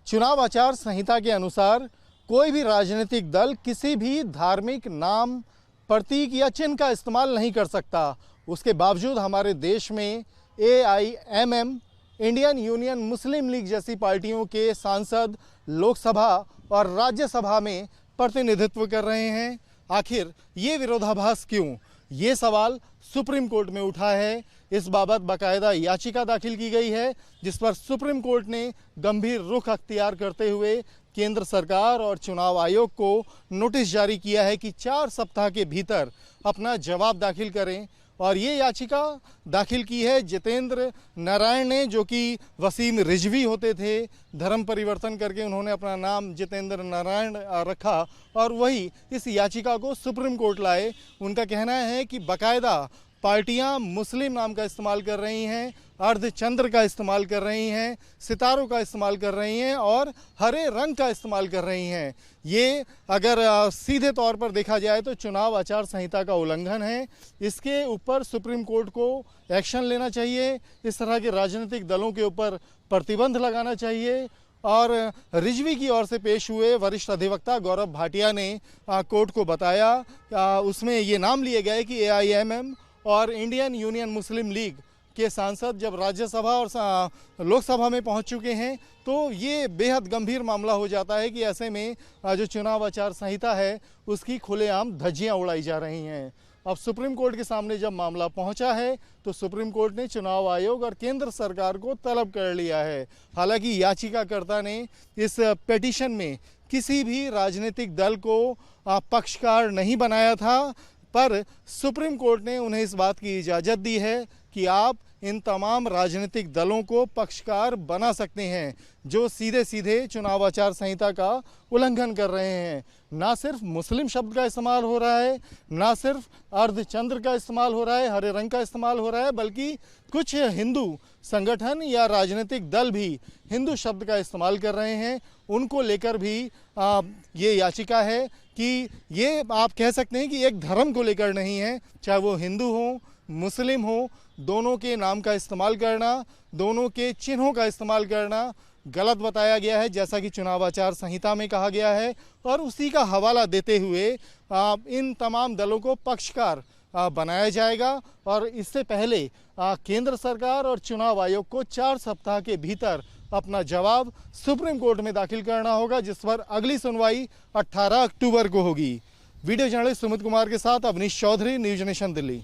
चुनाव आचार संहिता के अनुसार कोई भी राजनीतिक दल किसी भी धार्मिक नाम, प्रतीक या चिन्ह का इस्तेमाल नहीं कर सकता। उसके बावजूद हमारे देश में AIMM, इंडियन यूनियन मुस्लिम लीग जैसी पार्टियों के सांसद लोकसभा और राज्यसभा में प्रतिनिधित्व कर रहे हैं। आखिर ये विरोधाभास क्यों? ये सवाल सुप्रीम कोर्ट में उठा है। इस बाबत बाकायदा याचिका दाखिल की गई है, जिस पर सुप्रीम कोर्ट ने गंभीर रुख अख्तियार करते हुए केंद्र सरकार और चुनाव आयोग को नोटिस जारी किया है कि 4 सप्ताह के भीतर अपना जवाब दाखिल करें। और ये याचिका दाखिल की है जितेंद्र नारायण ने, जो कि वसीम रिजवी होते थे। धर्म परिवर्तन करके उन्होंने अपना नाम जितेंद्र नारायण रखा और वही इस याचिका को सुप्रीम कोर्ट लाए। उनका कहना है कि बाकायदा पार्टियां मुस्लिम नाम का इस्तेमाल कर रही हैं, अर्धचंद्र का इस्तेमाल कर रही हैं, सितारों का इस्तेमाल कर रही हैं और हरे रंग का इस्तेमाल कर रही हैं। ये अगर सीधे तौर पर देखा जाए तो चुनाव आचार संहिता का उल्लंघन है। इसके ऊपर सुप्रीम कोर्ट को एक्शन लेना चाहिए। इस तरह के राजनीतिक दलों के ऊपर प्रतिबंध लगाना चाहिए। और रिजवी की ओर से पेश हुए वरिष्ठ अधिवक्ता गौरव भाटिया ने कोर्ट को बताया, उसमें ये नाम लिए गए कि AIMM और इंडियन यूनियन मुस्लिम लीग के सांसद जब राज्यसभा और लोकसभा में पहुंच चुके हैं तो ये बेहद गंभीर मामला हो जाता है कि ऐसे में जो चुनाव आचार संहिता है उसकी खुलेआम धज्जियां उड़ाई जा रही हैं। अब सुप्रीम कोर्ट के सामने जब मामला पहुंचा है तो सुप्रीम कोर्ट ने चुनाव आयोग और केंद्र सरकार को तलब कर लिया है। हालांकि याचिकाकर्ता ने इस पिटीशन में किसी भी राजनीतिक दल को पक्षकार नहीं बनाया था, पर सुप्रीम कोर्ट ने उन्हें इस बात की इजाज़त दी है कि आप इन तमाम राजनीतिक दलों को पक्षकार बना सकते हैं जो सीधे सीधे चुनाव आचार संहिता का उल्लंघन कर रहे हैं। ना सिर्फ मुस्लिम शब्द का इस्तेमाल हो रहा है, ना सिर्फ अर्धचंद्र का इस्तेमाल हो रहा है, हरे रंग का इस्तेमाल हो रहा है, बल्कि कुछ हिंदू संगठन या राजनीतिक दल भी हिंदू शब्द का इस्तेमाल कर रहे हैं। उनको लेकर भी ये याचिका है कि ये आप कह सकते हैं कि एक धर्म को लेकर नहीं है, चाहे वो हिंदू हो, मुस्लिम हो, दोनों के नाम का इस्तेमाल करना, दोनों के चिन्हों का इस्तेमाल करना गलत बताया गया है, जैसा कि चुनाव आचार संहिता में कहा गया है। और उसी का हवाला देते हुए इन तमाम दलों को पक्षकार बनाया जाएगा। और इससे पहले केंद्र सरकार और चुनाव आयोग को 4 सप्ताह के भीतर अपना जवाब सुप्रीम कोर्ट में दाखिल करना होगा, जिस पर अगली सुनवाई 18 अक्टूबर को होगी। वीडियो जर्नलिस्ट सुमित कुमार के साथ अवनीश चौधरी, न्यूज नेशन दिल्ली।